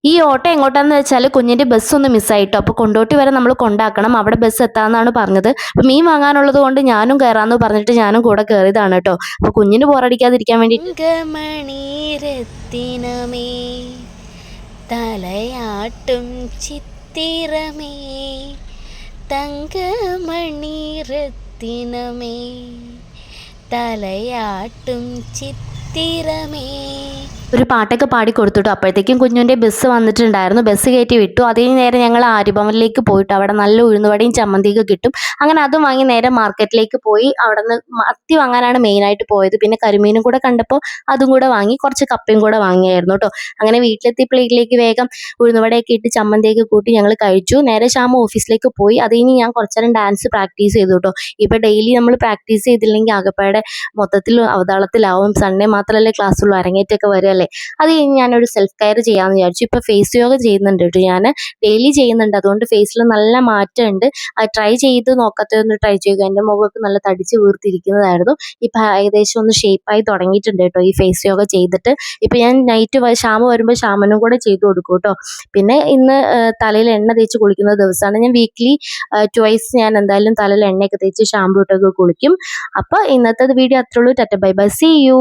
ഈ ഓട്ടോ എങ്ങോട്ടാന്ന് വെച്ചാൽ കുഞ്ഞിൻ്റെ ബസ് ഒന്ന് മിസ്സായിട്ടോ. അപ്പോൾ കൊണ്ടോട്ടി വരെ നമ്മൾ കൊണ്ടാക്കണം. അവിടെ ബസ് എത്താമെന്നാണ് പറഞ്ഞത്. അപ്പോൾ മീൻ വാങ്ങാനുള്ളത് കൊണ്ട് ഞാനും കയറാമെന്ന് പറഞ്ഞിട്ട് ഞാനും കൂടെ കയറിയതാണ് കേട്ടോ. അപ്പോൾ കുഞ്ഞിന് ബോറടിക്കാതിരിക്കാൻ വേണ്ടി തങ്കമണിരത്തിനമേ തലയാട്ടും ചിത്തിരമേ തങ്കമണിരത്തിനമേ തലയാട്ടും ചിത്തിരമേ ഒരു പാട്ടൊക്കെ പാടി കൊടുത്തിട്ടു. അപ്പോഴത്തേക്കും കുഞ്ഞുൻ്റെ ബസ് വന്നിട്ടുണ്ടായിരുന്നു. ബസ് കയറ്റി വിട്ടു. അതേ നേരം ഞങ്ങൾ ആര്യഭവനിലേക്ക് പോയിട്ട് അവിടെ നല്ല ഉഴുന്നുവടയും ചമ്മന്തിയൊക്കെ കിട്ടും. അങ്ങനെ അതും വാങ്ങി നേരെ മാർക്കറ്റിലേക്ക് പോയി. അവിടെ നിന്ന് മത്തി വാങ്ങാനാണ് മെയിനായിട്ട് പോയത്. പിന്നെ കരിമീനും കൂടെ കണ്ടപ്പോൾ അതും കൂടെ വാങ്ങി. കുറച്ച് കപ്പയും കൂടെ വാങ്ങിയായിരുന്നു കേട്ടോ. അങ്ങനെ വീട്ടിലെത്തിയപ്പോഴേക്ക് വേഗം ഉഴുന്നുവടയൊക്കെ ഇട്ട് ചമ്മന്തിയൊക്കെ കൂട്ടി ഞങ്ങൾ കഴിച്ചു. നേരെ ശ്യാമ ഓഫീസിലേക്ക് പോയി. അത് കഴിഞ്ഞ് ഞാൻ കുറച്ച് നേരം ഡാൻസ് പ്രാക്ടീസ് ചെയ്തു കേട്ടോ. ഇപ്പോൾ ഡെയിലി നമ്മൾ പ്രാക്ടീസ് ചെയ്തില്ലെങ്കിൽ ആകപ്പാടെ മൊത്തത്തിൽ അവതാളത്തിലാവും. സൺഡേ മാത്രമല്ലേ ക്ലാസ്സുള്ളൂ, അരങ്ങേറ്റമൊക്കെ വരിക. അത് കഴിഞ്ഞ് ഞാനൊരു സെൽഫ് കെയർ ചെയ്യാമെന്ന് വിചാരിച്ചു. ഇപ്പോൾ ഫേസ് യോഗ ചെയ്യുന്നുണ്ട് കേട്ടോ. ഞാൻ ഡെയിലി ചെയ്യുന്നുണ്ട്. അതുകൊണ്ട് ഫേസിൽ നല്ല മാറ്റമുണ്ട്. അത് ട്രൈ ചെയ്ത് നോക്കാത്തതൊന്ന് ട്രൈ ചെയ്യുക. എൻ്റെ മുഖമൊക്കെ നല്ല തടിച്ച് വീർത്തിരിക്കുന്നതായിരുന്നു. ഇപ്പം ഏകദേശം ഒന്ന് ഷേപ്പായി തുടങ്ങിയിട്ടുണ്ട് കേട്ടോ ഈ ഫേസ് യോഗ ചെയ്തിട്ട്. ഇപ്പം ഞാൻ നൈറ്റ് ശ്യാമ വരുമ്പോൾ ശ്യാമനും കൂടെ ചെയ്ത് കൊടുക്കും കേട്ടോ. പിന്നെ ഇന്ന് തലയിൽ എണ്ണ തേച്ച് കുളിക്കുന്ന ദിവസമാണ്. ഞാൻ വീക്ക്ലി ട്വൈസ് ഞാൻ എന്തായാലും തലയിൽ എണ്ണയൊക്കെ തേച്ച് ഷാമ്പൂ ഇട്ടൊക്കെ കുളിക്കും. അപ്പോൾ ഇന്നത്തെ വീഡിയോ അത്രേ ഉള്ളൂ. Tata bye bye, see U.